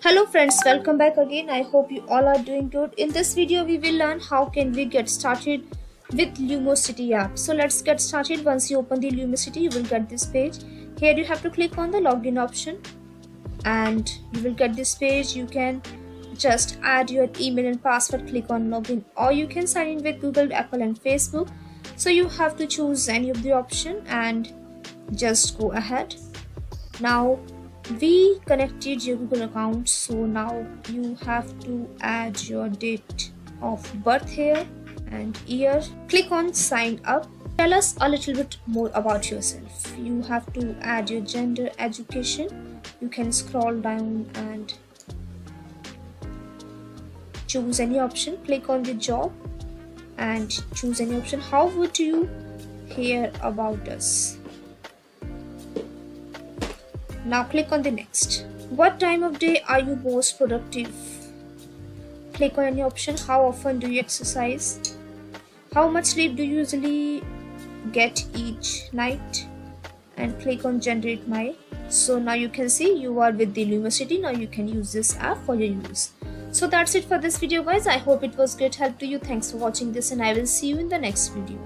Hello friends, welcome back again. I hope you all are doing good. In this video we will learn how can we get started with Lumosity app. So let's get started. Once you open the Lumosity, you will get this page. Here you have to click on the login option and you will get this page. You can just add your email and password, click on login, or you can sign in with Google, Apple and Facebook. So you have to choose any of the option and just go ahead. Now we connected your Google account, so now you have to add your date of birth here and year. Click on sign up. Tell us a little bit more about yourself. You have to add your gender, education. You can scroll down and choose any option. Click on the job and choose any option. How would you hear about us? Now click on the next. What time of day are you most productive? Click on any option. How often do you exercise? How much sleep do you usually get each night? And click on generate my. So now you can see you are with the Lumosity. Now you can use this app for your use. So that's it for this video guys. I hope it was great help to you. Thanks for watching this and I will see you in the next video.